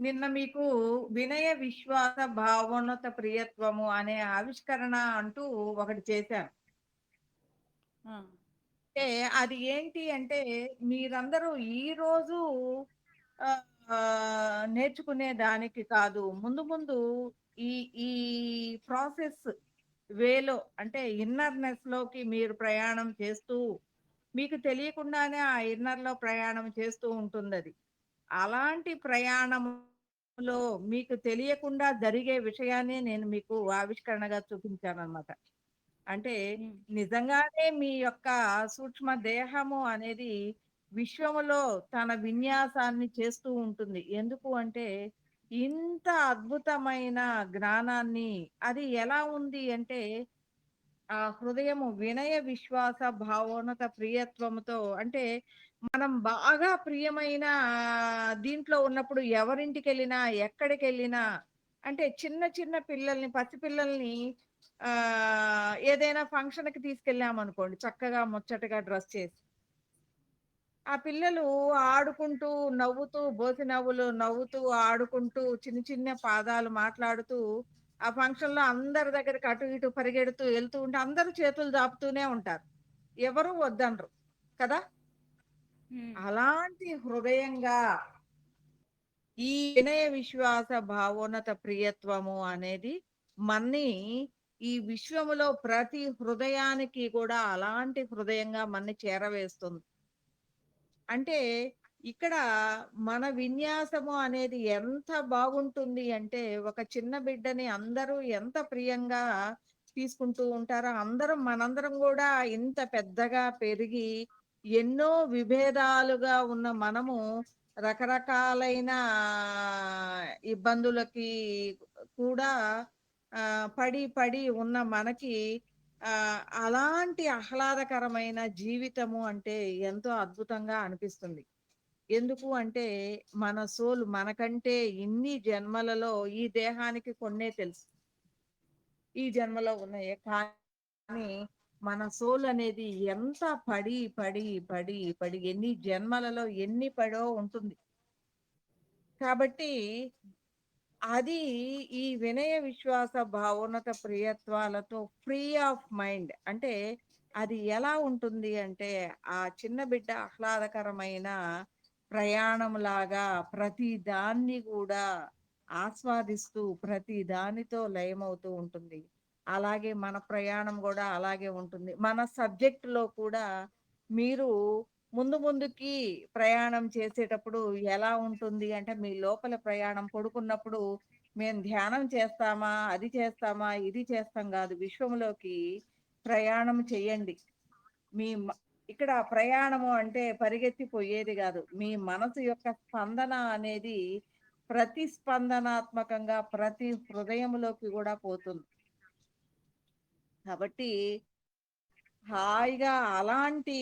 నిన్న మీకు వినయ విశ్వాస భావోన్నత ప్రియత్వము అనే ఆవిష్కరణ అంటూ ఒకటి చేశాను. ఆ! అంటే అది ఏంటి అంటే మీరందరూ ఈరోజు నేర్చుకునే దానికి కాదు. ముందు ముందు ఈ ఈ ప్రాసెస్ వేలో అంటే ఇన్నర్‌నెస్‌లోకి మీరు ప్రయాణం చేస్తూ మీకు తెలియకుండానే ఆ ఇన్నర్‌లో ప్రయాణం చేస్తూ ఉంటుందది. అలాంటి ప్రయాణంలో మీకు తెలియకుండా జరిగే విషయాన్ని నేను మీకు ఆవిష్కరణగా చూపించాననమాట. అంటే హ్మ్. నిజంగానే మీ యొక్క సూక్ష్మ దేహము అనేది విశ్వములో తన విన్యాసాన్ని చేస్తూ ఉంటుంది. ఎందుకు అంటే ఇంత అద్భుతమైన జ్ఞానాన్ని అది ఎలా ఉంది అంటే ఆ హృదయము వినయ విశ్వాస భావోన్నత ప్రియత్వముతో అంటే మనం బాగా ప్రియమైన దీంట్లో ఉన్నప్పుడు ఎవరింటికెళ్ళినా, ఎక్కడికెళ్ళినా అంటే చిన్న చిన్న పిల్లల్ని, పసిపిల్లల్ని ఏదైనా ఫంక్షన్‌కి తీసుకెళ్ళామనుకోండి చక్కగా ముచ్చటగా డ్రెస్ చేసి. ఆ పిల్లలు ఆడుకుంటూ, నవ్వుతూ, బోసి నవ్వులు నవ్వుతూ, ఆడుకుంటూ, చిన్న చిన్న పాదాలు మాట్లాడుతూ, ఆ ఫంక్షన్‌లో అందరి దగ్గరికి అటు ఇటు పరిగెడుతూ ఎళ్తూ ఉంటే అందరూ చేతులు జాపుతూనే ఉంటారు. ఎవరు వద్దనరు. కదా! హ్మ్. అలాంటి హృదయంగా ఈ వినయ విశ్వాస భావోన్నత ప్రియత్వము అనేది మన్ని ఈ విశ్వములో ప్రతి హృదయానికి కూడా అలాంటి హృదయంగా మన్ని చేరవేస్తుంది. అంటే ఇక్కడ మన విన్యాసము అనేది ఎంత బాగుంటుంది అంటే, ఒక చిన్న బిడ్డని అందరూ ఎంత ప్రియంగా తీసుకుంటూ ఉంటారో, మనందరం గూడా ఇంత పెద్దగా పెరిగి, ఎన్నో విభేదాలుగా ఉన్న మనము రకరకాలైన ఇబ్బందులకి కూడా పడి ఉన్న మనకి అలాంటి ఆహ్లాదకరమైన జీవితము అంటే ఎంతో అద్భుతంగా అనిపిస్తుంది. ఎందుకు అంటే మన సోల్ మనకంటే ఇన్ని జన్మలలో ఈ దేహానికి కొన్నే తెలుసు. ఈ జన్మలో ఉన్నాయే. కానీ మన సోల్ అనేది ఎంత పడి ఎన్ని జన్మలలో ఎన్ని పడో ఉంటుంది. కాబట్టి అది ఈ వినయ విశ్వాస భావోన్నత ప్రియత్వాలతో ఫ్రీ ఆఫ్ మైండ్ అంటే అది ఎలా ఉంటుంది అంటే ఆ చిన్న బిడ్డ ఆహ్లాదకరమైన ప్రయాణంలాగా ప్రతి దాన్ని కూడా ఆస్వాదిస్తూ ప్రతి దానితో లయమవుతూ ఉంటుంది. అలాగే మన ప్రయాణం కూడా అలాగే ఉంటుంది. మన సబ్జెక్టులో కూడా మీరు ముందుకి ప్రయాణం చేసేటప్పుడు ఎలా ఉంటుంది అంటే, మీ లోపల ప్రయాణం పడుకున్నప్పుడు మేము ధ్యానం చేస్తామా, అది చేస్తామా, ఇది చేస్తాం గాదు. విశ్వంలోకి ప్రయాణం చెయ్యండి. మీ మ ఇక్కడ ప్రయాణము అంటే పరిగెత్తిపోయేది గాదు. మీ మనసు యొక్క స్పందన అనేది ప్రతిస్పందనాత్మకంగా ప్రతి హృదయంలోకి గూడా పోతుంది. కాబట్టి హాయిగా అలాంటి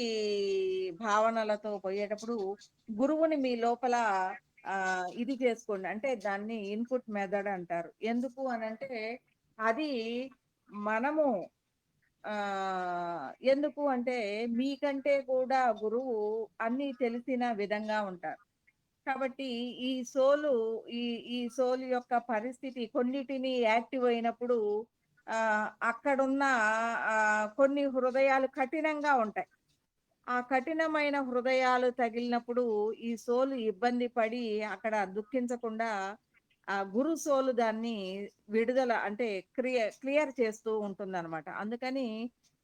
భావనలతో పోయేటప్పుడు గురువుని మీ లోపల ఇది చేసుకోండి. అంటే దాన్ని ఇన్‌పుట్ మెథడ్ అంటారు. ఎందుకు అనంటే అది మనము ఎందుకు అంటే మీకంటే కూడా గురువు అన్నీ తెలిసిన విధంగా ఉంటారు. కాబట్టి ఈ సోలు ఈ ఈ సోల్ యొక్క పరిస్థితి కొన్నిటిని యాక్టివ్ అయినప్పుడు అక్కడున్న కొన్ని హృదయాలు కఠినంగా ఉంటాయి. ఆ కఠినమైన హృదయాలు తగిలినప్పుడు ఈ సోలు ఇబ్బంది పడి అక్కడ దుఃఖించకుండా ఆ గురు సోలు దాన్ని విడుదల అంటే క్లియర్ చేస్తూ ఉంటుందన్నమాట. అందుకని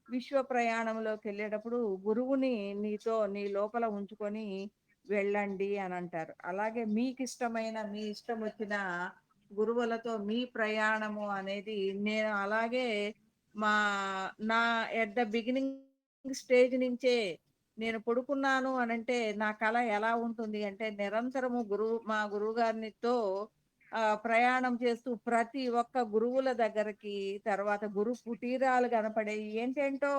విశ్వ ప్రయాణంలోకెళ్ళేటప్పుడు గురువుని నీ లోపల ఉంచుకొని వెళ్ళండి అనంటారు. అలాగే మీకిష్టమైన మీ ఇష్టమొచ్చిన గురువులతో మీ ప్రయాణము అనేది నేను అలాగే మా నా ఎట్ ద బిగినింగ్ స్టేజ్ నుంచే నేను పడుకున్నాను అనంటే నా కల ఎలా ఉంటుంది అంటే నిరంతరము మా గురువుగారినితో ప్రయాణం చేస్తూ ప్రతి ఒక్క గురువుల దగ్గరికి తర్వాత గురు కుటీరాలు కనపడేయి. ఏంటేంటో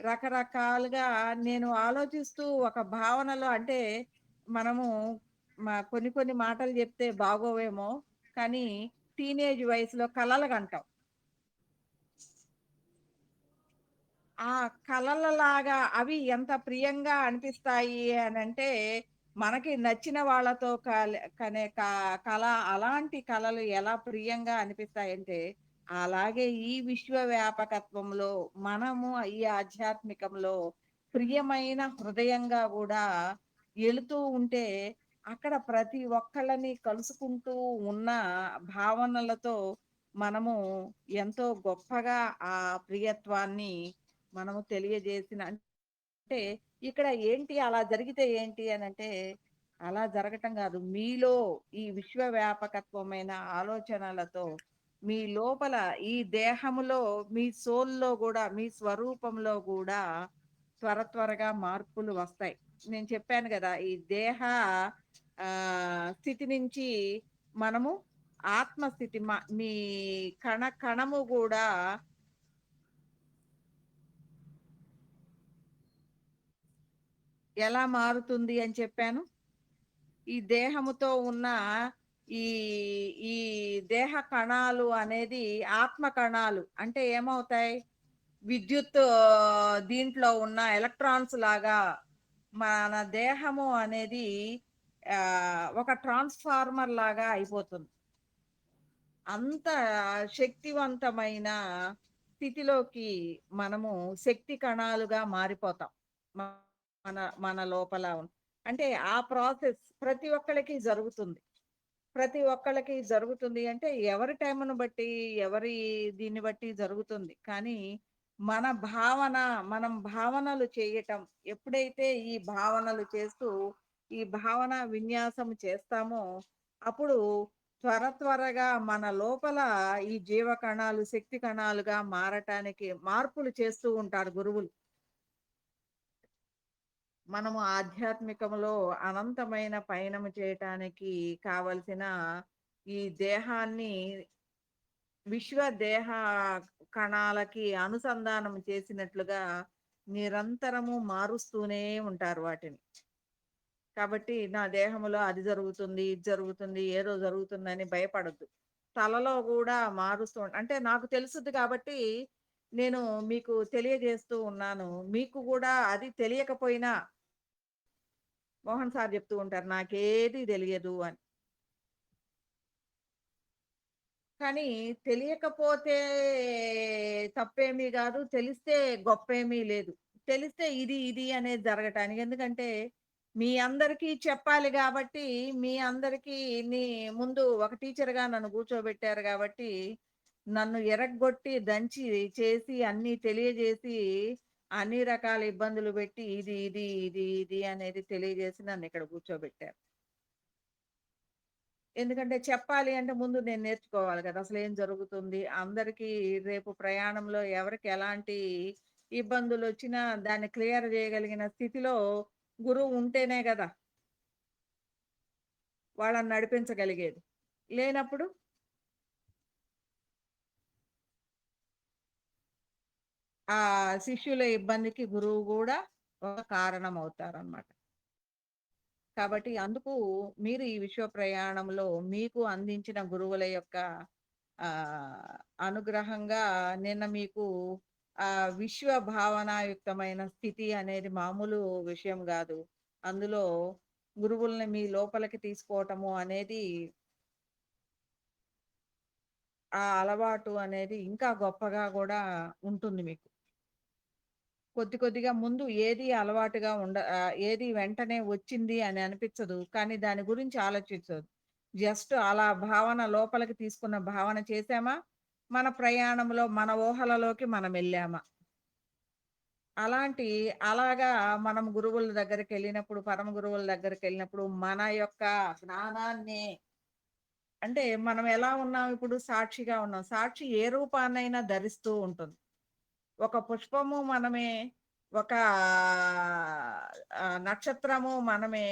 రకరకాలుగా నేను ఆలోచిస్తూ ఒక భావనలో అంటే మనము కొన్ని మాటలు చెప్తే బాగోవేమో కానీ టీనేజ్ వయసులో కలలు కంటాం. ఆ కలలలాగా అవి ఎంత ప్రియంగా అనిపిస్తాయి అనంటే, మనకి నచ్చిన వాళ్ళతో కనే కళ అలాంటి కళలు ఎలా ప్రియంగా అనిపిస్తాయంటే, అలాగే ఈ విశ్వవ్యాపకత్వంలో మనము ఈ ఆధ్యాత్మికంలో ప్రియమైన హృదయంగా గూడా ఎళుతూ ఉంటే, అక్కడ ప్రతి ఒక్కళ్ళని కలుసుకుంటూ ఉన్న భావనలతో మనము ఎంతో గొప్పగా ఆ ప్రియత్వాన్ని మనము తెలియజేసిన అంటే ఇక్కడ ఏంటి అలా జరిగితే ఏంటి అనంటే, అలా జరగటం గాదు. మీలో ఈ విశ్వవ్యాపకత్వమైన ఆలోచనలతో మీ లోపల ఈ దేహములో మీ సోల్‌లో గూడా, మీ స్వరూపంలో గూడా త్వరగా మార్పులు వస్తాయి. నేను చెప్పాను గదా! ఈ దేహ స్థితి నుంచి మనము ఆత్మస్థితి మీ కణము గూడా ఎలా మారుతుంది అని చెప్పాను? ఈ దేహముతో ఉన్న ఈ ఈ దేహ కణాలు అనేది ఆత్మ కణాలు. అంటే ఏమవుతాయి? విద్యుత్ దీంట్లో ఉన్న ఎలక్ట్రాన్స్ లాగా మన దేహము అనేది ఒక ట్రాన్స్‌ఫార్మర్ లాగా అయిపోతుంది. అంత శక్తివంతమైన స్థితిలోకి మనము శక్తి కణాలుగా మారిపోతాం. మ మన మన లోపల అంటే ఆ ప్రాసెస్ ప్రతి ఒక్కళ్ళకి జరుగుతుంది. ప్రతి ఒక్కళ్ళకి జరుగుతుంది అంటే ఎవరి టైమును బట్టి, ఎవరి దీన్ని బట్టి జరుగుతుంది. కానీ మన భావన, మనం భావనలు చేయటం ఎప్పుడైతే ఈ భావనలు చేస్తూ, ఈ భావన విన్యాసం చేస్తామో, అప్పుడు త్వరగా మన లోపల ఈ జీవ కణాలు, శక్తి కణాలుగా మారటానికి మార్పులు చేస్తూ ఉంటారు గురువులు. మనము ఆధ్యాత్మికములో అనంతమైన పయనము చేయటానికి కావలసిన ఈ దేహాన్ని విశ్వ దేహ కణాలకి అనుసంధానం చేసినట్లుగా నిరంతరము మారుస్తూనే ఉంటారు వాటిని. కాబట్టి నా దేహములో అది జరుగుతుంది, ఇది జరుగుతుంది, ఏదో జరుగుతుందని భయపడొద్దు. తలలో గూడా అంటే నాకు తెలుసుద్ది కాబట్టి నేను మీకు తెలియజేస్తూ ఉన్నాను. మీకు గూడా అది తెలియకపోయినా మోహన్ సార్ జెప్తూ ఉంటారు. నాకేది తెలియదు అని. కానీ తెలియకపోతే తప్పేమీ గాదు. తెలిస్తే గొప్పేమీ లేదు. తెలిస్తే ఇది అనేది జరగటానికి. ఎందుకంటే మీ అందరికీ చెప్పాలి గాబట్టి, మీ అందరికీ నీ ముందు ఒక టీచర్‌గా నన్ను కూర్చోబెట్టారు గాబట్టి, నన్ను ఎరగ్గొట్టి, దంచి, చేసి, అన్నీ తెలియజేసి, అన్ని రకాల ఇబ్బందులు పెట్టి ఇది అనేది తెలియజేసి నన్నిక్కడ కూర్చోబెట్టారు. ఎందుకంటే చెప్పాలి అంటే ముందు నేను నేర్చుకోవాలి కదా! అసలేం జరుగుతుంది? అందరికీ రేపు ప్రయాణంలో ఎవరికి ఎలాంటి ఇబ్బందులొచ్చినా దాన్ని క్లియర్ జేయగలిగిన స్థితిలో గురువు ఉంటేనే గదా! వాళ్ళని నడిపించగలిగేది. లేనప్పుడు ఆ శిష్యుల ఇబ్బందికి గురువు గూడా ఒక కారణమవుతారనమాట. కాబట్టి అందుకు మీరు ఈ విశ్వ ప్రయాణంలో మీకు అందించిన గురువుల యొక్క అనుగ్రహంగా నిన్న మీకు విశ్వ భావనాయుక్తమైన స్థితి అనేది మామూలు విషయం గాదు. అందులో గురువుల్ని మీ లోపలికి తీసుకోవటము అనేది ఆ అలవాటు అనేది ఇంకా గొప్పగా గూడా ఉంటుంది మీకు. కొద్దిగా ముందు ఏది అలవాటుగా ఏది వెంటనే వచ్చింది అని అనిపించదు. కానీ దాని గురించి ఆలోచించదు. జస్ట్ అలా భావన లోపలికి తీసుకున్న భావన చేశామా, మన ప్రయాణంలో మన ఊహలలోకి మనమెళ్ళామా. అలాగా మనం గురువుల దగ్గరికెళ్ళినప్పుడు, పరమ గురువుల దగ్గరికెళ్ళినప్పుడు మన యొక్క జ్ఞానాన్ని అంటే మనం ఎలా ఉన్నాం ఇప్పుడు సాక్షిగా ఉన్నాం. సాక్షి ఏ రూపాన్నైనా ధరిస్తూ ఉంటుంది. ఒక పుష్పము మనమే, ఒక నక్షత్రము మనమే,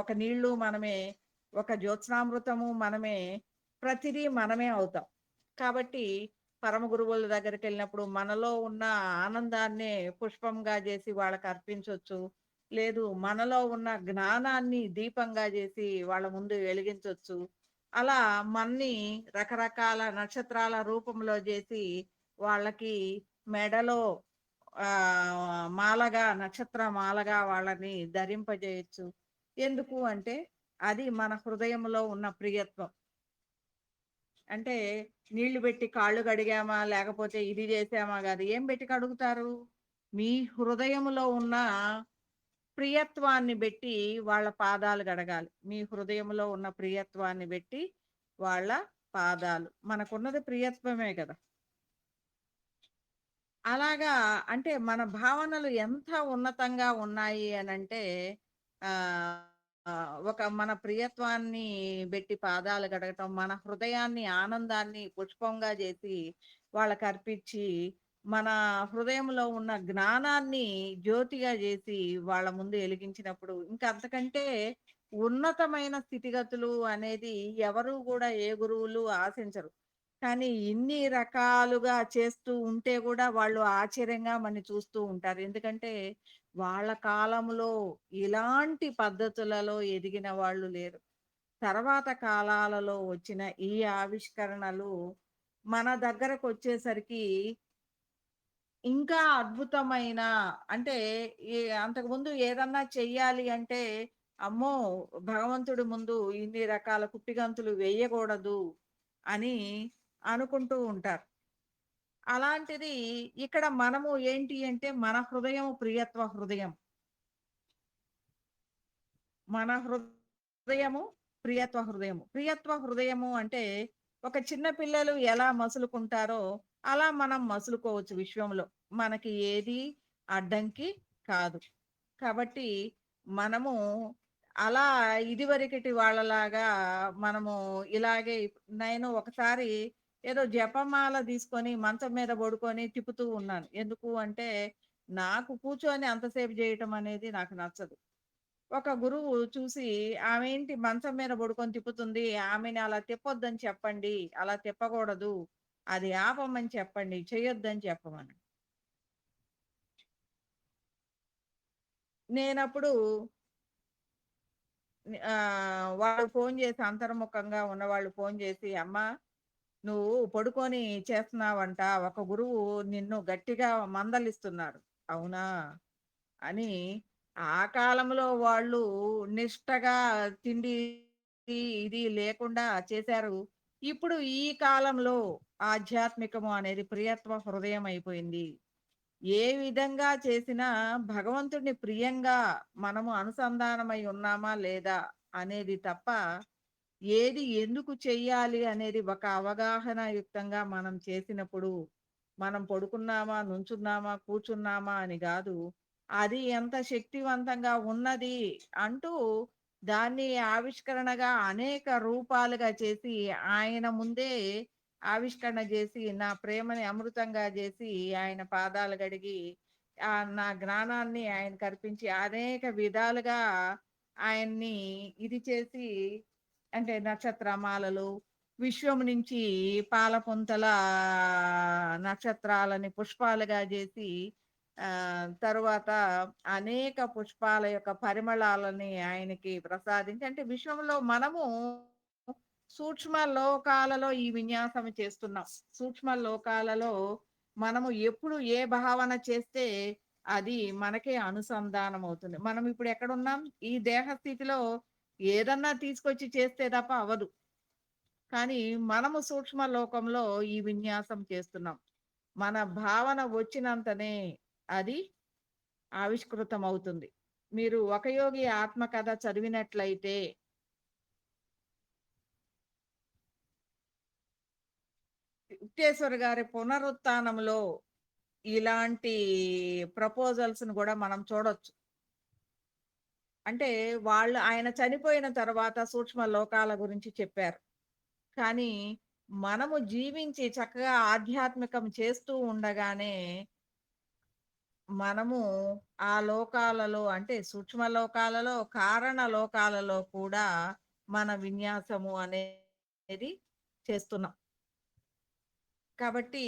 ఒక నీళ్ళు మనమే, ఒక జ్యోత్స్నామృతము మనమే, ప్రతిదీ మనమే అవుతాం. కాబట్టి పరమ గురువుల దగ్గరికెళ్ళినప్పుడు మనలో ఉన్న ఆనందాన్నే పుష్పంగా జేసి వాళ్ళకర్పించొచ్చు. లేదు మనలో ఉన్న జ్ఞానాన్ని దీపంగా జేసి వాళ్ళ ముందు వెలిగించొచ్చు. అలా మన్ని రకరకాల నక్షత్రాల రూపంలో జేసి వాళ్ళకి మెడలో మాలగా, నక్షత్ర మాలగా వాళ్ళని ధరింపజేయొచ్చు. ఎందుకు అంటే, అది మన హృదయంలో ఉన్న ప్రియత్వం. అంటే నీళ్లు బెట్టి కాళ్ళు కడిగామా, లేకపోతే ఇది జేసామా గాదు. ఏం బెట్టి కడుగుతారు? మీ హృదయములో ఉన్న ప్రియత్వాన్ని బెట్టి వాళ్ళ పాదాలు గడగాలి. మీ హృదయంలో ఉన్న ప్రియత్వాన్ని బెట్టి వాళ్ళ పాదాలు. మనకున్నది ప్రియత్వమే గదా! అలాగా అంటే మన భావనలు ఎంత ఉన్నతంగా ఉన్నాయి అనంటే ఆహ్, ఒక మన ప్రియత్వాన్ని బెట్టి పాదాలు గడగటం, మన హృదయాన్ని, ఆనందాన్ని పుష్పంగా జేసి వాళ్ళకర్పిచ్చి, మన హృదయంలో ఉన్న జ్ఞానాన్ని జ్యోతిగా జేసి వాళ్ళ ముందు ఎలిగించినప్పుడు, ఇంక అంతకంటే ఉన్నతమైన స్థితిగతులు అనేది ఎవరు గూడా ఏ గురువులు ఆశించరు. కానీ ఇన్ని రకాలుగా చేస్తూ ఉంటే గూడా వాళ్ళు ఆశ్చర్యంగా మనని చూస్తూ ఉంటారు. ఎందుకంటే వాళ్ళ కాలంలో ఇలాంటి పద్ధతులలో ఎదిగిన వాళ్ళు లేరు. తర్వాత కాలాలలో వచ్చిన ఈ ఆవిష్కరణలు మన దగ్గరకొచ్చేసరికి ఇంకా అద్భుతమైన అంటే అంతకుముందు ఏదన్నా చెయ్యాలి అంటే, అమ్మో! భగవంతుడి ముందు ఇన్ని రకాల కుప్పిగంతులు వేయగూడదు అని అనుకుంటూ ఉంటారు. అలాంటిది ఇక్కడ మనము ఏంటి అంటే, మన హృదయం ప్రియత్వ హృదయం. మన హృదయము ప్రియత్వ హృదయము. ప్రియత్వ హృదయము అంటే, ఒక చిన్న పిల్లలు ఎలా మసులుకుంటారో, అలా మనం మసులుకోవచ్చు విశ్వంలో. మనకి ఏది అడ్డంకి కాదు. కాబట్టి మనము అలా ఇదివరకటి వాళ్ళలాగా మనము ఇలాగే నేను ఒకసారి ఏదో జపమాల తీసుకొని మంచం మీద పడుకొని తిప్పుతూ ఉన్నాను. ఎందుకు అంటే, నాకు కూర్చొని అంతసేపు చేయటం అనేది నాకు నచ్చదు. ఒక గురువు చూసి ఆమేంటి మంచం మీద పడుకొని తిప్పుతుంది. ఆమెని అలా తిప్పొద్దని చెప్పండి. అలా తిప్పకూడదు. అది ఆపమని చెప్పండి. చేయొద్దని చెప్పమని. నేనప్పుడు వాళ్ళు ఫోను చేసి అంతర్ముఖంగా ఉన్నవాళ్ళు ఫోను చేసి, "అమ్మా! నువ్వు పడుకొని చేస్తున్నావంట. ఒక గురువు నిన్ను గట్టిగా మందలిస్తున్నాడు." అవునా? అని ఆ కాలంలో వాళ్ళు నిష్టగా తిండి ఇది లేకుండా చేశారు. ఇప్పుడు ఈ కాలంలో ఆధ్యాత్మికము అనేది ప్రియత్వ హృదయం అయిపోయింది. ఏ విధంగా చేసినా భగవంతుడిని ప్రియంగా మనము అనుసంధానమై ఉన్నామా లేదా అనేది తప్ప ఏది ఎందుకు చెయ్యాలి అనేది ఒక అవగాహన యుక్తంగా మనం చేసినప్పుడు, మనం పడుకున్నామా, నుంచున్నామా, కూర్చున్నామా అని గాదు. అది ఎంత శక్తివంతంగా ఉన్నది అంటూ దాన్ని ఆవిష్కరణగా అనేక రూపాలుగా చేసి, ఆయన ముందే ఆవిష్కరణ జేసి, నా ప్రేమని అమృతంగా జేసి, ఆయన పాదాలు గడిగి, నా జ్ఞానాన్ని ఆయనకర్పించి అనేక విధాలుగా ఆయన్ని ఇది చేసి అంటే నక్షత్రమాలలు, విశ్వం నుంచి పాలపుంతల నక్షత్రాలని పుష్పాలుగా జేసి, తరువాత అనేక పుష్పాల యొక్క పరిమళాలని ఆయనకి ప్రసాదించి అంటే విశ్వంలో మనము సూక్ష్మ లోకాలలో ఈ విన్యాసం చేస్తున్నాం. సూక్ష్మ లోకాలలో మనము ఎప్పుడు ఏ భావన చేస్తే అది మనకే అనుసంధానం అవుతుంది. మనం ఇప్పుడు ఎక్కడున్నాం? ఈ దేహ స్థితిలో ఏదన్నా తీసుకొచ్చి చేస్తే తప్ప అవ్వదు. కానీ మనము సూక్ష్మ లోకంలో ఈ విన్యాసం చేస్తున్నాం. మన భావన వచ్చినంతనే అది ఆవిష్కృతమవుతుంది. మీరు 'ఒక యోగి ఆత్మకథ' చదివినట్లయితే యుక్తేశ్వర్ గారి పునరుత్థానంలో ఇలాంటి ప్రపోజల్స్‌ని గూడా మనం చూడొచ్చు. అంటే ఆయన చనిపోయిన తర్వాత సూక్ష్మ లోకాల గురించి చెప్పారు. కానీ మనము జీవించి చక్కగా ఆధ్యాత్మికం చేస్తూ ఉండగానే మనము ఆ లోకాలలో అంటే సూక్ష్మ లోకాలలో, కారణ లోకాలలో కూడా మన విన్యాసము అనేది చేస్తున్నాం. కాబట్టి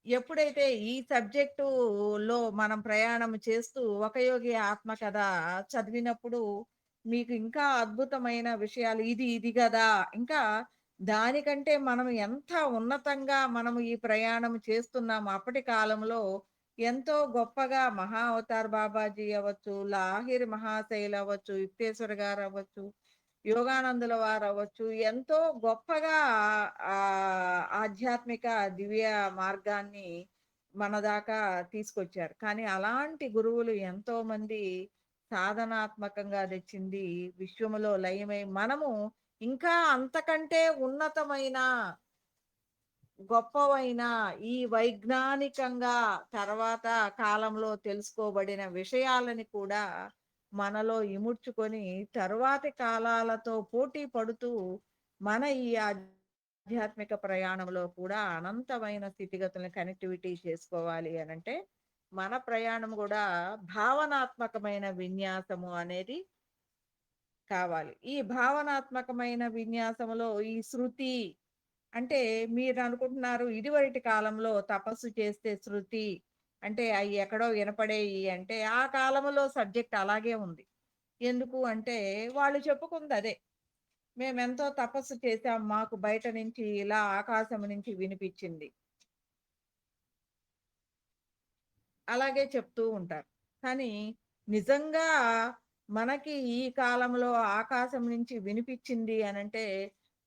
ఎప్పుడైతే ఈ సబ్జెక్టులో మనం ప్రయాణం చేస్తూ 'ఒక యోగి ఆత్మకథ' చదివినప్పుడు మీకు ఇంకా అద్భుతమైన విషయాలు ఇది గదా! ఇంకా దానికంటే మనం ఎంత ఉన్నతంగా మనము ఈ ప్రయాణం చేస్తున్నాము. అప్పటి కాలంలో ఎంతో గొప్పగా మహా అవతార్ బాబాజీ అవ్వచ్చు, లాహిరి మహాశైలు అవ్వచ్చు, యుక్తేశ్వర గారవ్వచ్చు, యోగానందుల వారవ్వచ్చు, ఎంతో గొప్పగా ఆధ్యాత్మిక దివ్య మార్గాన్ని మన దాకా తీసుకొచ్చారు. కానీ అలాంటి గురువులు ఎంతోమంది సాధనాత్మకంగా తెచ్చింది విశ్వములో లయమై మనము ఇంకా అంతకంటే ఉన్నతమైన గొప్పవైన ఈ వైజ్ఞానికంగా తర్వాత కాలంలో తెలుసుకోబడిన విషయాలని కూడా మనలో ఇముడ్చుకొని తరువాతి కాలాలతో పోటీ పడుతూ మన ఈ ఆధ్యాత్మిక ప్రయాణంలో కూడా అనంతమైన స్థితిగతులను కనెక్టివిటీ చేసుకోవాలి అనంటే మన ప్రయాణం కూడా భావనాత్మకమైన విన్యాసము అనేది కావాలి. ఈ భావనాత్మకమైన విన్యాసములో ఈ శృతి అంటే మీరనుకుంటున్నారు ఇదివరటి కాలంలో తపస్సు చేస్తే శృతి అంటే అయి ఎక్కడో వినపడేయి అంటే, ఆ కాలంలో సబ్జెక్ట్ అలాగే ఉంది. ఎందుకు అంటే వాళ్ళు చెప్పుకుందదే. మేమెంతో తపస్సు చేశాం. మాకు బయట నుంచి ఇలా ఆకాశం నుంచి వినిపిచ్చింది. అలాగే చెప్తూ ఉంటారు. కానీ నిజంగా మనకి ఈ కాలంలో ఆకాశం నుంచి వినిపిచ్చింది అనంటే,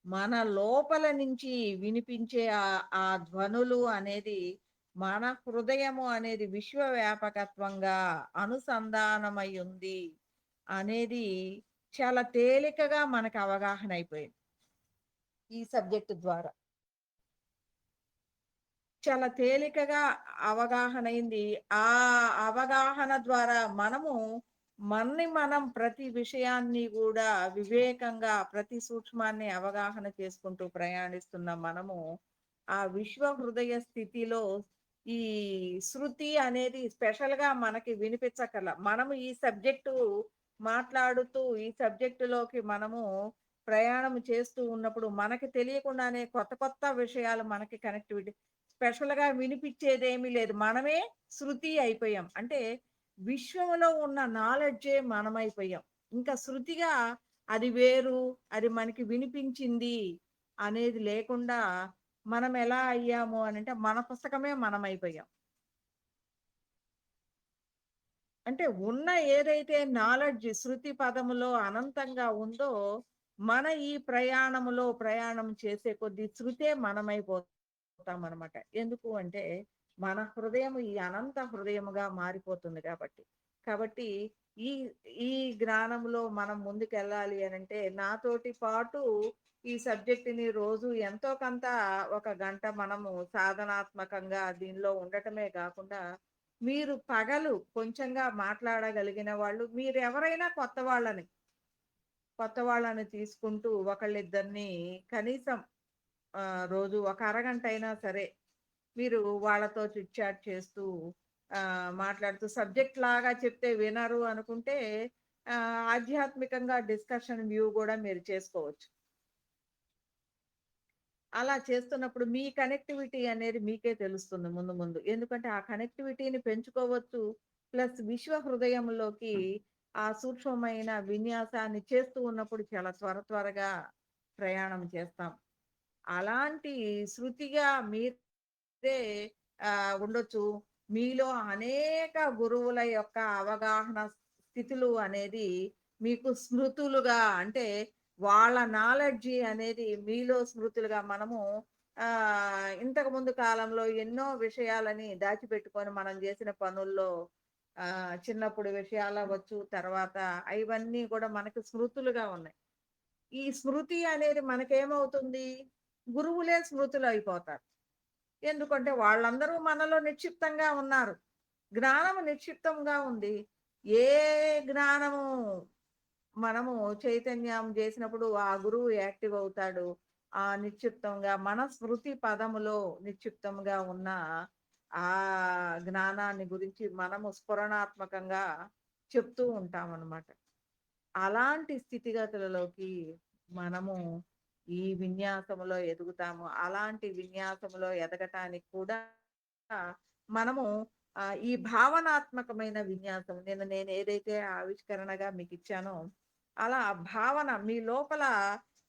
మన లోపల నుంచి వినిపించే ఆ ధ్వనులు అనేది మన హృదయము అనేది విశ్వవ్యాపకత్వంగా అనుసంధానమై ఉంది అనేది చాలా తేలికగా మనకు అవగాహన అయిపోయింది. ఈ సబ్జెక్ట్ ద్వారా. చాలా తేలికగా అవగాహనయింది. ఆ అవగాహన ద్వారా మనము మన్ని మనం ప్రతి విషయాన్ని గూడా వివేకంగా ప్రతి సూక్ష్మాన్ని అవగాహన చేసుకుంటూ ప్రయాణిస్తున్న మనము, ఆ విశ్వ హృదయ స్థితిలో ఈ శృతి అనేది స్పెషల్‌గా మనకి వినిపించక్కర్ల. మనము ఈ సబ్జెక్టు మాట్లాడుతూ ఈ సబ్జెక్టులోకి మనము ప్రయాణం చేస్తూ ఉన్నప్పుడు మనకి తెలియకుండానే కొత్త కొత్త విషయాలు మనకి కనెక్టివిటీ స్పెషల్‌గా వినిపిచ్చేదేమీ లేదు. మనమే శృతి అయిపోయాం. అంటే విశ్వంలో ఉన్న నాలెడ్జే మనమైపోయాం. ఇంకా శృతిగా అది వేరు, అది మనకి వినిపించింది అనేది లేకుండా మనం ఎలా అయ్యాము అనంటే మన పుస్తకమే మనమైపోయాం. అంటే ఉన్న ఏదైతే నాలెడ్జ్ శృతి పదములో అనంతంగా ఉందో, మన ఈ ప్రయాణములో ప్రయాణం చేసే కొద్దీ శృతే మనమైపోతామనమాట. ఎందుకు అంటే, మన హృదయం ఈ అనంత హృదయముగా మారిపోతుంది కాబట్టి. కాబట్టి ఈ ఈ జ్ఞానంలో మనం ముందుకెళ్ళాలి అనంటే, నాతోటి పాటు ఈ సబ్జెక్ట్‌ని రోజు ఎంతో కొంత ఒక గంట మనము సాధనాత్మకంగా దీనిలో ఉండటమే గాకుండా మీరు పగలు కొంచెంగా మాట్లాడగలిగిన వాళ్ళు మీరెవరైనా కొత్త వాళ్ళని తీసుకుంటూ ఒకళ్ళిద్దరిని కనీసం రోజు ఒక అరగంటైనా సరే మీరు వాళ్ళతో చిట్ చాట్ చేస్తూ మాట్లాడుతూ సబ్జెక్ట్ లాగా చెప్తే వినరు అనుకుంటే ఆధ్యాత్మికంగా డిస్కషన్ వ్యూ గూడా మీరు చేసుకోవచ్చు. అలా చేస్తున్నప్పుడు మీ కనెక్టివిటీ అనేది మీకే తెలుస్తుంది ముందు ముందు. ఎందుకంటే ఆ కనెక్టివిటీని పెంచుకోవచ్చు. ప్లస్ విశ్వ హృదయంలోకి ఆ సూక్ష్మమైన విన్యాసాన్ని చేస్తూ ఉన్నప్పుడు చాలా త్వరగా ప్రయాణం చేస్తాం. అలాంటి శృతిగా మీరే ఉండొచ్చు. మీలో అనేక గురువుల యొక్క అవగాహన స్థితులు అనేది మీకు స్మృతులుగా అంటే వాళ్ళ నాలెడ్జి అనేది మీలో స్మృతులుగా మనము ఇంతకు ముందు కాలంలో ఎన్నో విషయాలని దాచిపెట్టుకొని మనం చేసిన పనుల్లో చిన్నప్పుడు విషయాలవ్వచ్చు, తర్వాత ఇవన్నీ కూడా మనకు స్మృతులుగా ఉన్నాయి. ఈ స్మృతి అనేది మనకేమవుతుంది? గురువులే స్మృతులయిపోతారు. ఎందుకంటే వాళ్ళందరూ మనలో నిక్షిప్తంగా ఉన్నారు. జ్ఞానము నిక్షిప్తంగా ఉంది. ఏ జ్ఞానము మనము చైతన్యం జేసినప్పుడు ఆ గురువు యాక్టివ్ అవుతాడు. నిక్షిప్తంగా మన స్మృతి పదములో నిక్షిప్తంగా ఉన్న ఆ జ్ఞానాన్ని గురించి మనము స్ఫురణాత్మకంగా చెప్తూ ఉంటామనమాట. అలాంటి స్థితిగతులలోకి మనము ఈ విన్యాసములో ఎదుగుతాము. అలాంటి విన్యాసములో ఎదగటానికి కూడా మనము ఈ భావనాత్మకమైన విన్యాసం నేను ఏదైతే ఆవిష్కరణగా మీకిచ్చానో, అలా భావన మీ లోపల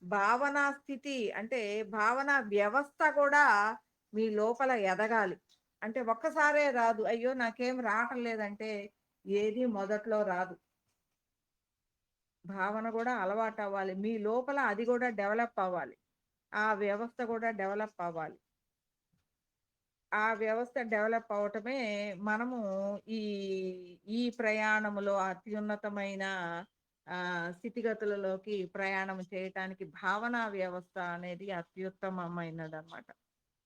భావనా స్థితి అంటే భావన వ్యవస్థ కూడా మీ లోపల ఎదగాలి. అంటే ఒక్కసారే రాదు. అయ్యో! నాకేం రావటం లేదంటే ఏది మొదట్లో రాదు. భావన గూడా అలవాటవ్వాలి. మీ లోపల అది గూడా డెవలప్ అవ్వాలి. ఆ వ్యవస్థ గూడా డెవలప్ అవ్వాలి. ఆ వ్యవస్థ డెవలప్ అవ్వటమే మనము ఈ, ఈ ప్రయాణములో అత్యున్నతమైన స్థితిగతులలోకి ప్రయాణం చేయటానికి భావనా వ్యవస్థ అనేది అత్యుత్తమమైనదనమాట.